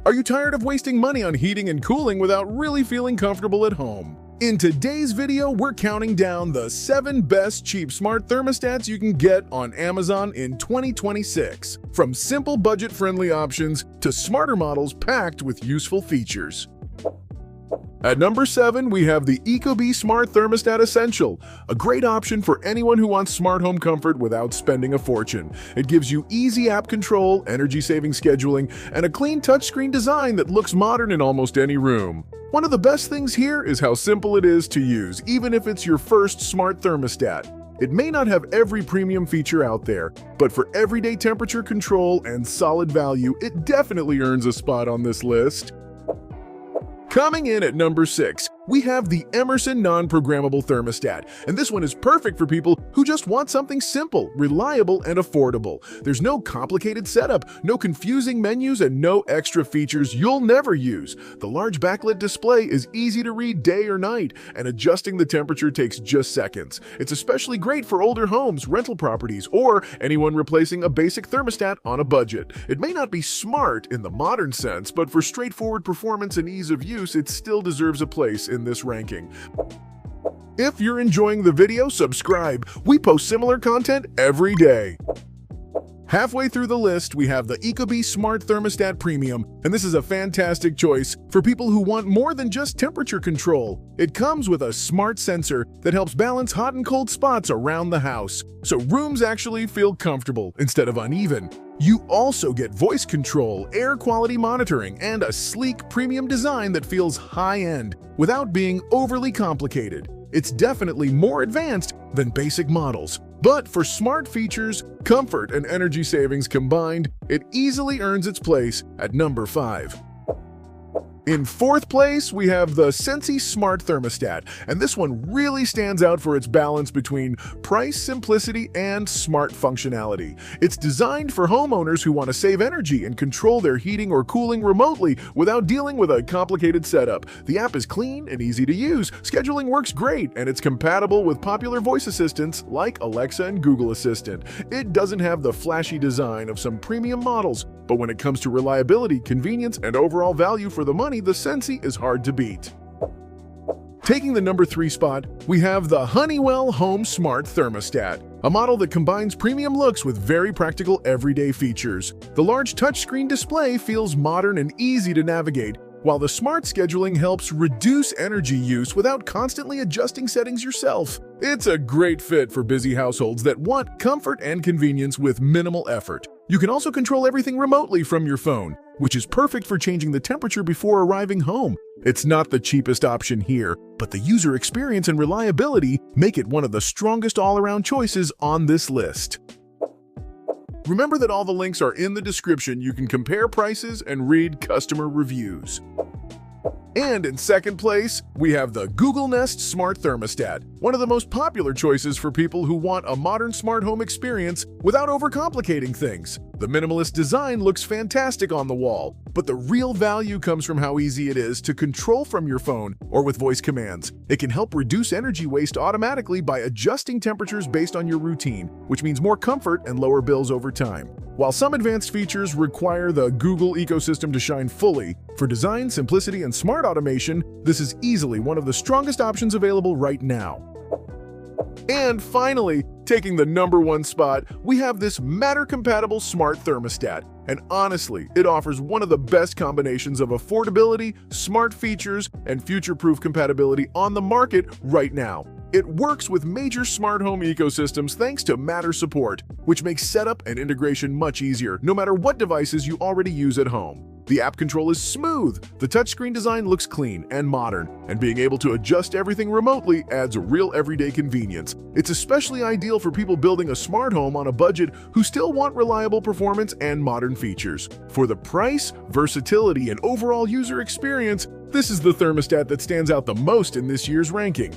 Are you tired of wasting money on heating and cooling without really feeling comfortable at home? In today's video, we're counting down the 7 best cheap smart thermostats you can get on Amazon in 2026. From simple budget-friendly options to smarter models packed with useful features. At number 7, we have the ecobee Smart Thermostat Essential, a great option for anyone who wants smart home comfort without spending a fortune. It gives you easy app control, energy-saving scheduling, and a clean touchscreen design that looks modern in almost any room. One of the best things here is how simple it is to use, even if it's your first smart thermostat. It may not have every premium feature out there, but for everyday temperature control and solid value, it definitely earns a spot on this list. Coming in at number 6, we have the Emerson Non-Programmable Thermostat, and this one is perfect for people who just want something simple, reliable, and affordable. There's no complicated setup, no confusing menus, and no extra features you'll never use. The large backlit display is easy to read day or night, and adjusting the temperature takes just seconds. It's especially great for older homes, rental properties, or anyone replacing a basic thermostat on a budget. It may not be smart in the modern sense, but for straightforward performance and ease of use, it still deserves a place in this ranking. If you're enjoying the video, subscribe. We post similar content every day. Halfway through the list, we have the ecobee Smart Thermostat Premium, and this is a fantastic choice for people who want more than just temperature control. It comes with a smart sensor that helps balance hot and cold spots around the house, so rooms actually feel comfortable instead of uneven. You also get voice control, air quality monitoring, and a sleek premium design that feels high-end without being overly complicated. It's definitely more advanced than basic models, but for smart features, comfort, and energy savings combined, it easily earns its place at number 5. In 4th place, we have the Sensi Smart Thermostat, and this one really stands out for its balance between price, simplicity, and smart functionality. It's designed for homeowners who want to save energy and control their heating or cooling remotely without dealing with a complicated setup. The app is clean and easy to use, scheduling works great, and it's compatible with popular voice assistants like Alexa and Google Assistant. It doesn't have the flashy design of some premium models, but when it comes to reliability, convenience, and overall value for the money, the Sensi is hard to beat. Taking the number 3 spot, we have the Honeywell Home Smart Thermostat, a model that combines premium looks with very practical everyday features. The large touchscreen display feels modern and easy to navigate, while the smart scheduling helps reduce energy use without constantly adjusting settings yourself. It's a great fit for busy households that want comfort and convenience with minimal effort. You can also control everything remotely from your phone, which is perfect for changing the temperature before arriving home. It's not the cheapest option here, but the user experience and reliability make it one of the strongest all-around choices on this list. Remember that all the links are in the description. You can compare prices and read customer reviews. And in 2nd place, we have the Google Nest Smart Thermostat, one of the most popular choices for people who want a modern smart home experience without overcomplicating things. The minimalist design looks fantastic on the wall, but the real value comes from how easy it is to control from your phone or with voice commands. It can help reduce energy waste automatically by adjusting temperatures based on your routine, which means more comfort and lower bills over time. While some advanced features require the Google ecosystem to shine fully, for design, simplicity, and smart automation, this is easily one of the strongest options available right now. And finally, taking the number 1 spot, we have this Matter-compatible smart thermostat. And honestly, it offers one of the best combinations of affordability, smart features, and future-proof compatibility on the market right now. It works with major smart home ecosystems thanks to Matter support, which makes setup and integration much easier, no matter what devices you already use at home. The app control is smooth, the touchscreen design looks clean and modern, and being able to adjust everything remotely adds real everyday convenience. It's especially ideal for people building a smart home on a budget who still want reliable performance and modern features. For the price, versatility, and overall user experience, this is the thermostat that stands out the most in this year's ranking.